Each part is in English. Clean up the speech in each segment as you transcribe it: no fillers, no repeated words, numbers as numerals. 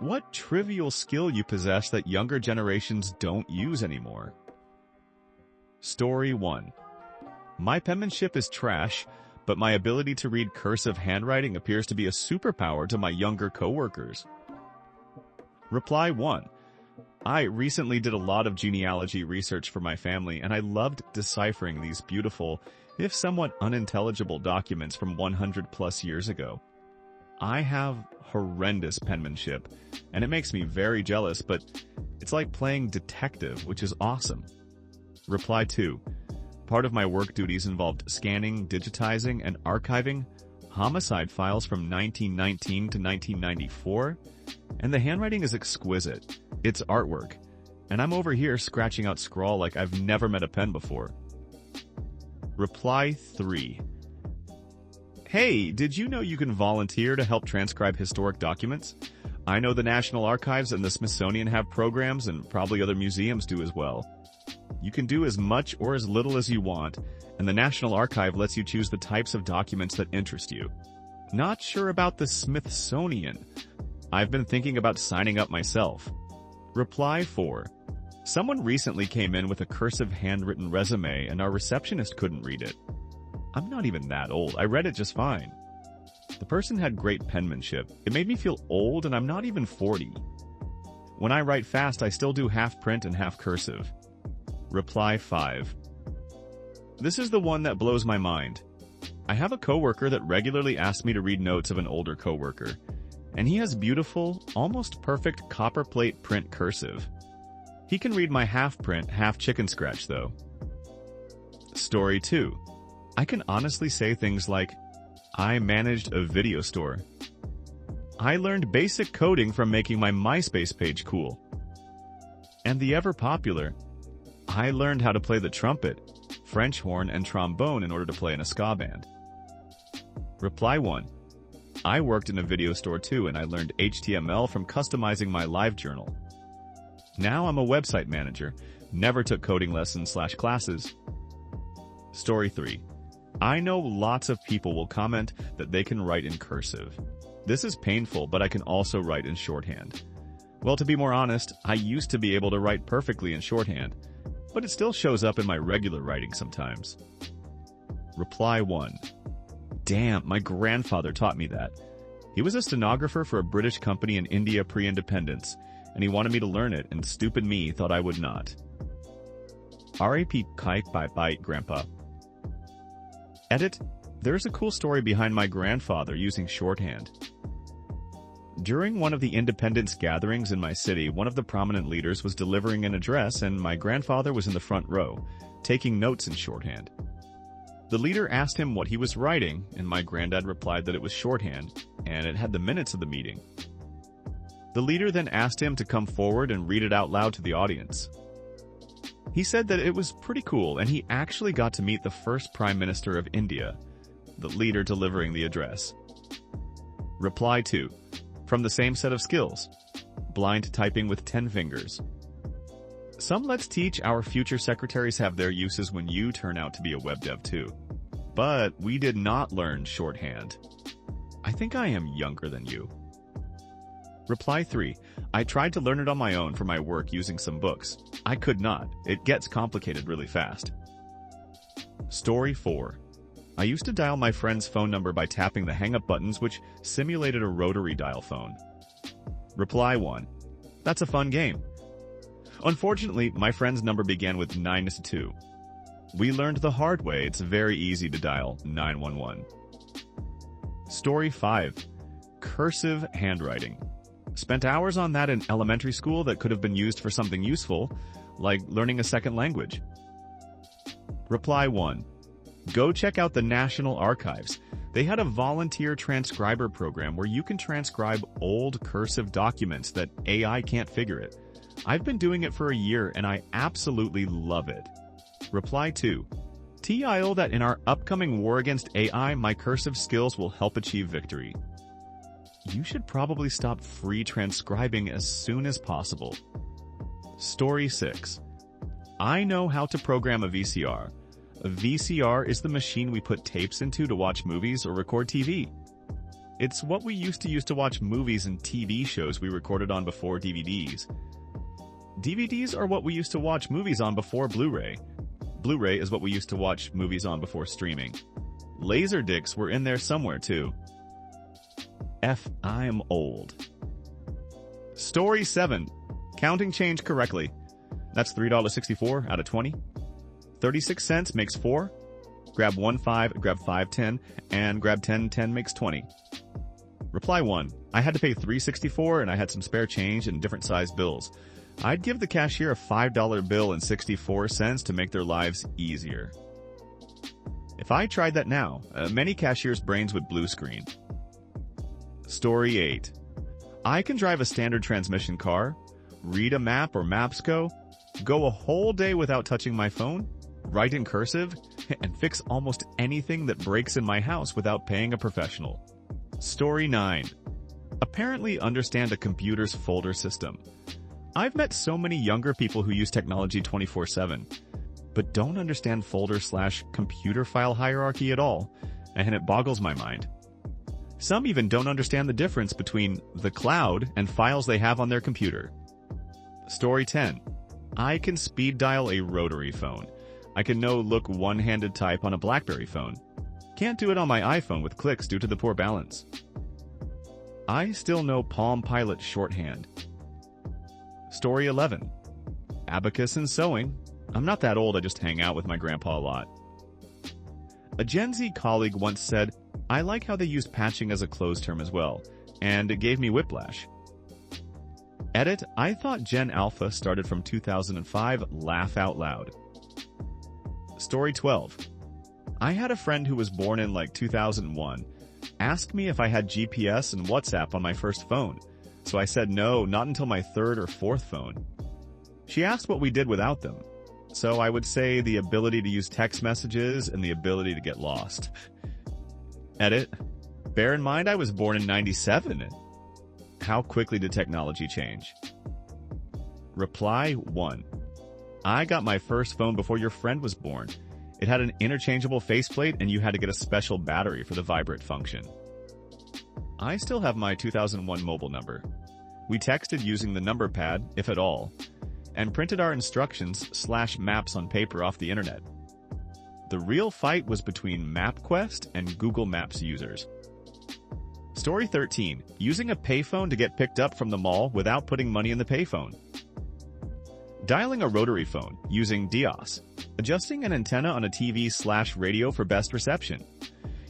What trivial skill you possess that younger generations don't use anymore? Story 1. My penmanship is trash, but my ability to read cursive handwriting appears to be a superpower to my younger coworkers. Reply 1. I recently did a lot of genealogy research for my family, and I loved deciphering these beautiful, if somewhat unintelligible documents from 100 plus years ago. I have horrendous penmanship, and it makes me very jealous, but it's like playing detective, which is awesome. Reply 2. Part of my work duties involved scanning, digitizing, and archiving homicide files from 1919 to 1994, and the handwriting is exquisite. It's artwork, and I'm over here scratching out scrawl like I've never met a pen before. Reply 3. Hey, did you know you can volunteer to help transcribe historic documents? I know the National Archives and the Smithsonian have programs, and probably other museums do as well. You can do as much or as little as you want, and the National Archive lets you choose the types of documents that interest you. Not sure about the Smithsonian. I've been thinking about signing up myself. Reply 4. Someone recently came in with a cursive handwritten resume and our receptionist couldn't read it. I'm not even that old. I read it just fine. The person had great penmanship. It made me feel old, and I'm not even 40. When I write fast, I still do half print and half cursive. Reply 5. This is the one that blows my mind. I have a coworker that regularly asks me to read notes of an older coworker, and he has beautiful, almost perfect copperplate print cursive. He can read my half print, half chicken scratch though. Story 2. I can honestly say things like, I managed a video store. I learned basic coding from making my MySpace page cool. And the ever-popular, I learned how to play the trumpet, French horn, and trombone in order to play in a ska band. Reply 1. I worked in a video store too, and I learned HTML from customizing my LiveJournal. Now I'm a website manager, never took coding lessons/classes. Story 3. I know lots of people will comment that they can write in cursive. This is painful, but I can also write in shorthand. Well, to be more honest, I used to be able to write perfectly in shorthand, but it still shows up in my regular writing sometimes. Reply 1. Damn, my grandfather taught me that. He was a stenographer for a British company in India pre-independence, and he wanted me to learn it, and stupid me thought I would not. R.A.P. Kike by Bite, Grandpa. Edit. There's a cool story behind my grandfather using shorthand. During one of the independence gatherings in my city, one of the prominent leaders was delivering an address, and my grandfather was in the front row, taking notes in shorthand. The leader asked him what he was writing, and my granddad replied that it was shorthand, and it had the minutes of the meeting. The leader then asked him to come forward and read it out loud to the audience. He said that it was pretty cool, and he actually got to meet the first Prime Minister of India, the leader delivering the address. Reply 2. From the same set of skills. Blind typing with 10 fingers. Some Let's Teach our future secretaries have their uses when you turn out to be a web dev too. But we did not learn shorthand. I think I am younger than you. Reply 3. I tried to learn it on my own for my work using some books. I could not. It gets complicated really fast. Story 4. I used to dial my friend's phone number by tapping the hang-up buttons, which simulated a rotary dial phone. Reply 1. That's a fun game. Unfortunately, my friend's number began with 9-2. We learned the hard way it's very easy to dial 911. Story 5. Cursive handwriting. Spent hours on that in elementary school that could have been used for something useful, like learning a second language. Reply 1. Go check out the National Archives. They had a volunteer transcriber program where you can transcribe old cursive documents that AI can't figure it. I've been doing it for a year and I absolutely love it. Reply 2. TIO that in our upcoming war against AI, my cursive skills will help achieve victory. You should probably stop free transcribing as soon as possible. Story 6. I know how to program a VCR. A VCR is the machine we put tapes into to watch movies or record TV. It's what we used to watch movies and TV shows we recorded on before DVDs. DVDs are what we used to watch movies on before Blu-ray. Blu-ray is what we used to watch movies on before streaming. Laserdiscs were in there somewhere too. I'm old. Story 7. Counting change correctly. That's $3.64 out of 20. 36 cents makes 4. Grab 1 5, grab 5 10, and grab 10 10 makes 20. Reply 1. I had to pay $3.64 and I had some spare change and different sized bills. I'd give the cashier a $5 bill and 64 cents to make their lives easier. If I tried that now, many cashiers' brains would blue screen. Story 8. I can drive a standard transmission car, read a map or maps go a whole day without touching my phone, write in cursive, and fix almost anything that breaks in my house without paying a professional. Story 9. Apparently understand a computer's folder system. I've met so many younger people who use technology 24/7, but don't understand folder/computer file hierarchy at all, and it boggles my mind. Some even don't understand the difference between the cloud and files they have on their computer. Story 10. I can speed dial a rotary phone. I can look one-handed type on a BlackBerry phone. Can't do it on my iPhone with clicks due to the poor balance. I still know Palm Pilot shorthand. Story 11. Abacus and sewing. I'm not that old, I just hang out with my grandpa a lot. A Gen Z colleague once said, I like how they used patching as a closed term as well, and it gave me whiplash. Edit, I thought Gen Alpha started from 2005, laugh out loud. Story 12. I had a friend who was born in 2001, asked me if I had GPS and WhatsApp on my first phone, so I said no, not until my third or fourth phone. She asked what we did without them, so I would say the ability to use text messages and the ability to get lost. Edit, bear in mind I was born in 97. How quickly did technology change? Reply 1. I got my first phone before your friend was born. It had an interchangeable faceplate and you had to get a special battery for the vibrate function. I still have my 2001 mobile number. We texted using the number pad, if at all, and printed our instructions/maps on paper off the internet. The real fight was between MapQuest and Google Maps users. Story 13. Using a payphone to get picked up from the mall without putting money in the payphone. Dialing a rotary phone using DOS. Adjusting an antenna on a TV/radio for best reception.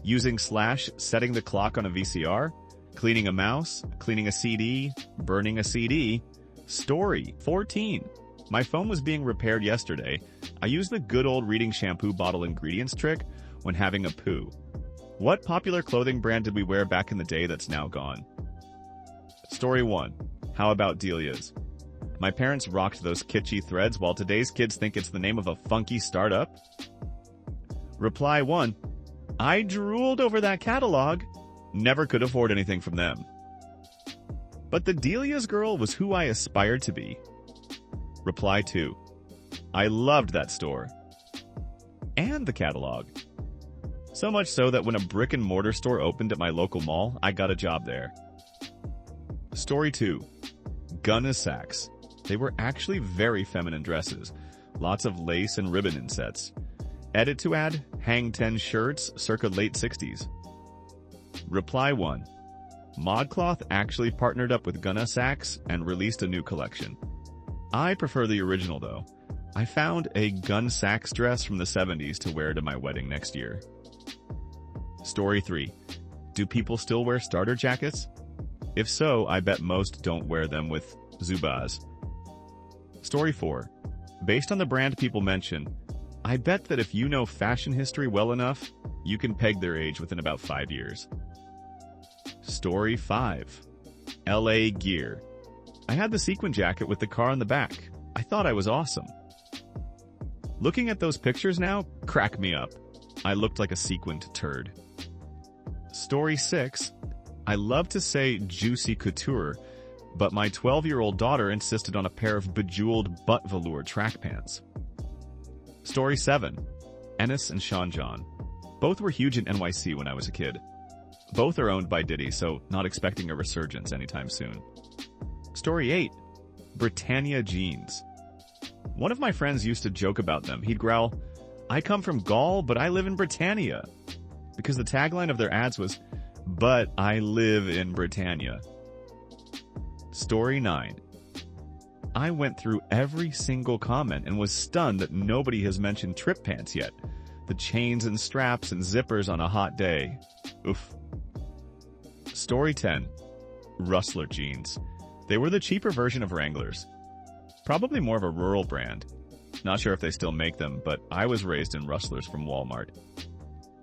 Using setting the clock on a VCR. Cleaning a mouse. Cleaning a CD. Burning a CD. Story 14. My phone was being repaired yesterday. I used the good old reading shampoo bottle ingredients trick when having a poo. What popular clothing brand did we wear back in the day that's now gone? Story 1. How about Delia's? My parents rocked those kitschy threads while today's kids think it's the name of a funky startup. Reply 1. I drooled over that catalog. Never could afford anything from them. But the Delia's girl was who I aspired to be. Reply 2. I loved that store. And the catalog. So much so that when a brick and mortar store opened at my local mall, I got a job there. Story 2. Gunna sacks. They were actually very feminine dresses. Lots of lace and ribbon insets. Edit to add, hang 10 shirts circa late 60s. Reply 1. ModCloth actually partnered up with Gunna Sacks and released a new collection. I prefer the original though. I found a Gunna Sacks dress from the 70s to wear to my wedding next year. Story 3. Do people still wear starter jackets? If so, I bet most don't wear them with Zubaz. Story 4. Based on the brand people mention, I bet that if you know fashion history well enough, you can peg their age within about 5 years. Story 5. LA gear. I had the sequin jacket with the car on the back. I thought I was awesome. Looking at those pictures now, crack me up. I looked like a sequined turd. Story 6. I love to say juicy couture, but my 12-year-old daughter insisted on a pair of bejeweled butt velour track pants. Story 7. Ennis and Sean John. Both were huge in NYC when I was a kid. Both are owned by Diddy, so not expecting a resurgence anytime soon. Story 8. Britannia jeans. One of my friends used to joke about them. He'd growl, "I come from Gaul, but I live in Britannia." Because the tagline of their ads was, "But I live in Britannia." Story 9. I went through every single comment and was stunned that nobody has mentioned trip pants yet. The chains and straps and zippers on a hot day. Oof. Story 10. Rustler jeans. They were the cheaper version of Wranglers. Probably more of a rural brand. Not sure if they still make them, but I was raised in Rustlers from Walmart.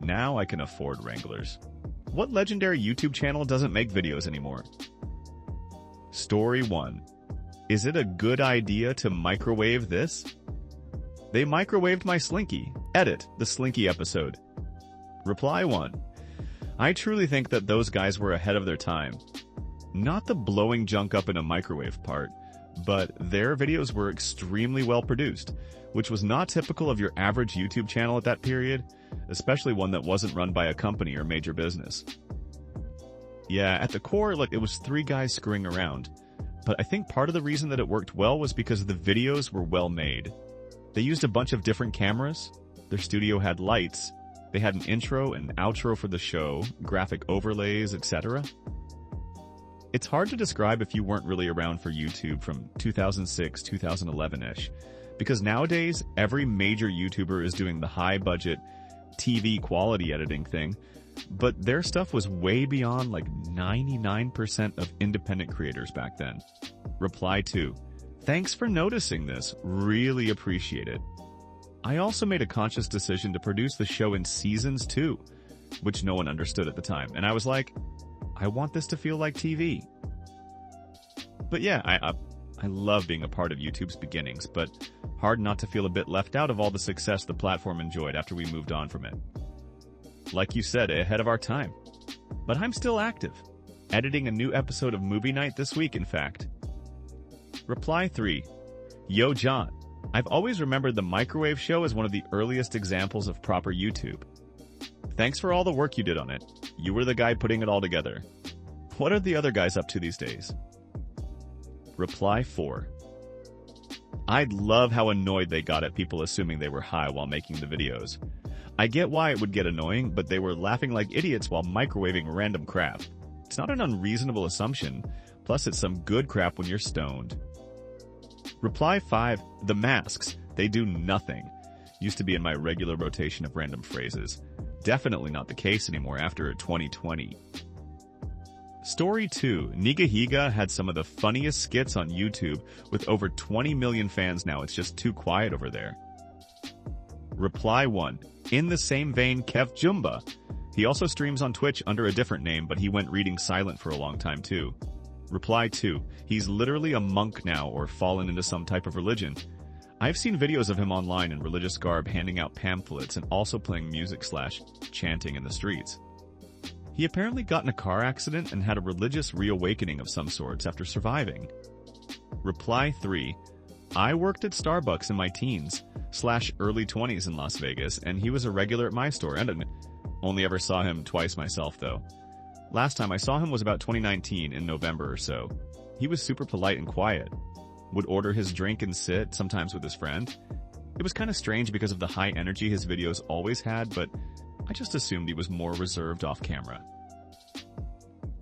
Now I can afford Wranglers. What legendary YouTube channel doesn't make videos anymore? Story 1. Is it a good idea to microwave this? They microwaved my Slinky. Edit the Slinky episode. Reply 1. I truly think that those guys were ahead of their time. Not the blowing junk up in a microwave part, but their videos were extremely well produced, which was not typical of your average YouTube channel at that period, especially one that wasn't run by a company or major business. Yeah, at the core, it was 3 guys screwing around, but I think part of the reason that it worked well was because the videos were well made. They used a bunch of different cameras, their studio had lights, they had an intro and outro for the show, graphic overlays, etc. It's hard to describe if you weren't really around for YouTube from 2006, 2011-ish, because nowadays, every major YouTuber is doing the high-budget, TV quality editing thing, but their stuff was way beyond 99% of independent creators back then. Reply 2. Thanks for noticing this. Really appreciate it. I also made a conscious decision to produce the show in seasons too, which no one understood at the time, and I was like, I want this to feel like TV. But yeah, I love being a part of YouTube's beginnings, but hard not to feel a bit left out of all the success the platform enjoyed after we moved on from it. Like you said, ahead of our time. But I'm still active. Editing a new episode of Movie Night this week, in fact. Reply 3. Yo, John. I've always remembered the microwave show as one of the earliest examples of proper YouTube. Thanks for all the work you did on it. You were the guy putting it all together. What are the other guys up to these days? Reply 4. I'd love how annoyed they got at people assuming they were high while making the videos. I get why it would get annoying, but they were laughing like idiots while microwaving random crap. It's not an unreasonable assumption, plus it's some good crap when you're stoned. Reply 5. The masks. They do nothing. Used to be in my regular rotation of random phrases. Definitely not the case anymore after 2020. Story 2. Nigahiga had some of the funniest skits on YouTube with over 20 million fans now. It's just too quiet over there. Reply 1. In the same vein, Kev Jumba. He also streams on Twitch under a different name, but he went reading silent for a long time too. Reply 2. He's literally a monk now or fallen into some type of religion. I've seen videos of him online in religious garb handing out pamphlets and also playing music/chanting in the streets. He apparently got in a car accident and had a religious reawakening of some sorts after surviving. Reply 3. I worked at Starbucks in my teens/early 20s in Las Vegas, and he was a regular at my store, and only ever saw him twice myself though. Last time I saw him was about 2019 in November or so. He was super polite and quiet. Would order his drink and sit, sometimes with his friend. It was kind of strange because of the high energy his videos always had, but I just assumed he was more reserved off camera.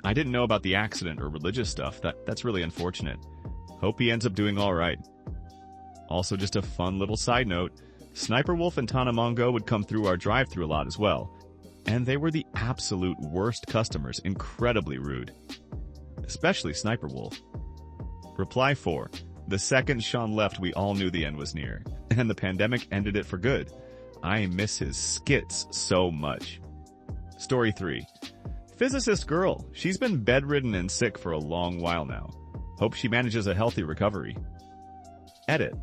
I didn't know about the accident or religious stuff. That's really unfortunate. Hope he ends up doing alright. Also, just a fun little side note, Sniper Wolf and Tana Mongo would come through our drive-thru a lot as well. And they were the absolute worst customers, incredibly rude. Especially Sniper Wolf. Reply 4. The second Sean left, we all knew the end was near. And the pandemic ended it for good. I miss his skits so much. Story 3. Physicist girl. She's been bedridden and sick for a long while now. Hope she manages a healthy recovery. Edit.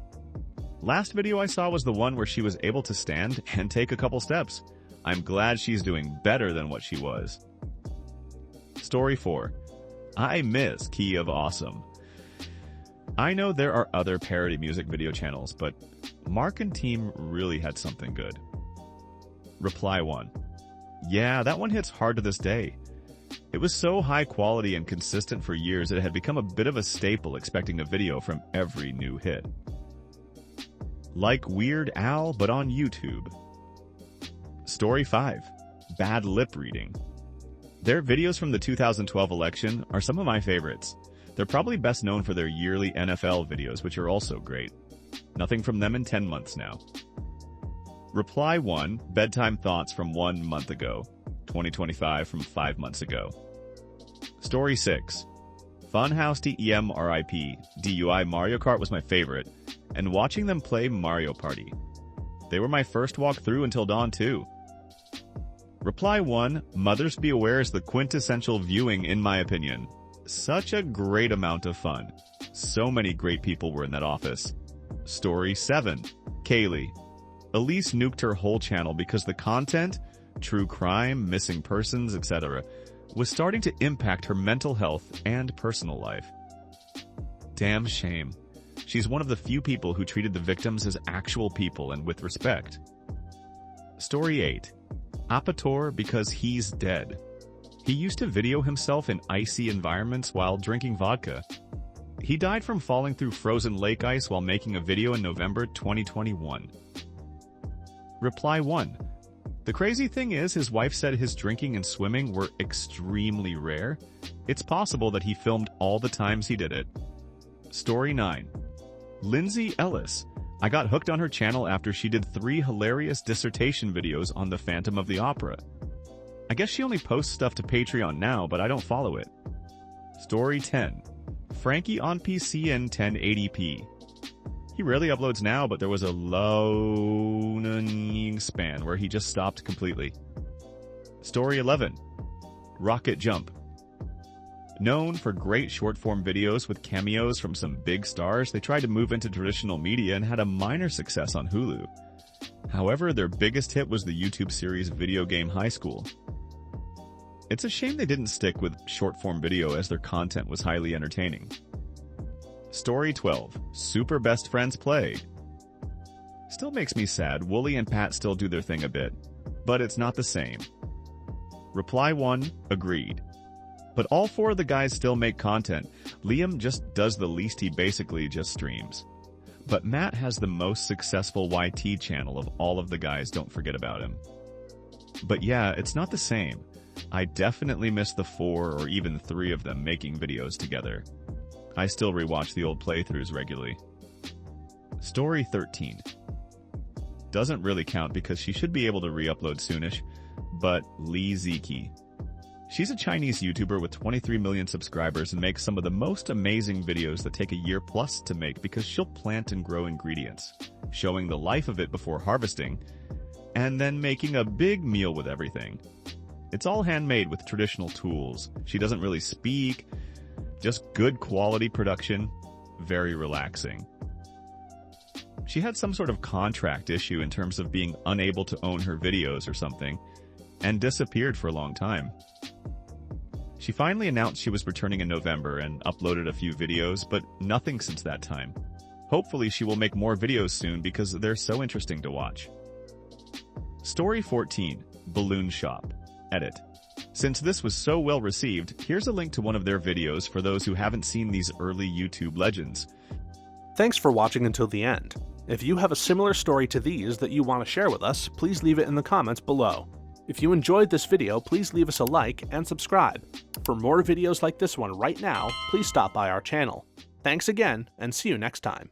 Last video I saw was the one where she was able to stand and take a couple steps. I'm glad she's doing better than what she was. Story 4. I miss Key of Awesome. I know there are other parody music video channels, but Mark and team really had something good. Reply 1. Yeah, that one hits hard to this day. It was so high quality and consistent for years it had become a bit of a staple, expecting a video from every new hit. Like Weird Al, but on YouTube. Story 5. Bad lip reading. Their videos from the 2012 election are some of my favorites. They're probably best known for their yearly NFL videos, which are also great. Nothing from them in 10 months now. Reply 1. Bedtime thoughts from 1 month ago. 2025 from 5 months ago. Story 6. Funhouse TEM RIP. DUI Mario Kart was my favorite, and watching them play Mario Party. They were my first walkthrough until dawn too. Reply 1. Mothers Be Aware is the quintessential viewing in my opinion. Such a great amount of fun. So many great people were in that office. Story 7. Kaylee. Elise nuked her whole channel because the content, true crime, missing persons, etc., was starting to impact her mental health and personal life. Damn shame. She's one of the few people who treated the victims as actual people and with respect. Story 8. Apator because he's dead. He used to video himself in icy environments while drinking vodka. He died from falling through frozen lake ice while making a video in November 2021. Reply 1. The crazy thing is, his wife said his drinking and swimming were extremely rare. It's possible that he filmed all the times he did it. Story 9. Lindsay Ellis. I got hooked on her channel after she did 3 hilarious dissertation videos on the Phantom of the Opera. I guess she only posts stuff to Patreon now, but I don't follow it. Story 10. Frankie on PC in 1080p. He rarely uploads now, but there was a low span where he just stopped completely. Story 11. Rocket Jump. Known for great short-form videos with cameos from some big stars, they tried to move into traditional media and had a minor success on Hulu. However, their biggest hit was the YouTube series Video Game High School. It's a shame they didn't stick with short-form video as their content was highly entertaining. Story 12. Super Best Friends Play. Still makes me sad. Wooly and Pat still do their thing a bit, but it's not the same. Reply 1. Agreed. But all 4 of the guys still make content. Liam just does the least, he basically just streams. But Matt has the most successful YT channel of all of the guys, don't forget about him. But yeah, it's not the same. I definitely miss the 4 or even 3 of them making videos together. I still rewatch the old playthroughs regularly. Story 13. Doesn't really count because she should be able to re-upload soonish, but Lee Ziki. She's a Chinese YouTuber with 23 million subscribers and makes some of the most amazing videos that take a year plus to make because she'll plant and grow ingredients, showing the life of it before harvesting, and then making a big meal with everything. It's all handmade with traditional tools. She doesn't really speak, just good quality production, very relaxing. She had some sort of contract issue in terms of being unable to own her videos or something, and disappeared for a long time. She finally announced she was returning in November and uploaded a few videos, but nothing since that time. Hopefully she will make more videos soon because they're so interesting to watch. Story 14. Balloon Shop. Edit. Since this was so well received, here's a link to one of their videos for those who haven't seen these early YouTube legends. Thanks for watching until the end. If you have a similar story to these that you want to share with us, please leave it in the comments below. If you enjoyed this video, please leave us a like and subscribe. For more videos like this one right now, please stop by our channel. Thanks again, and see you next time.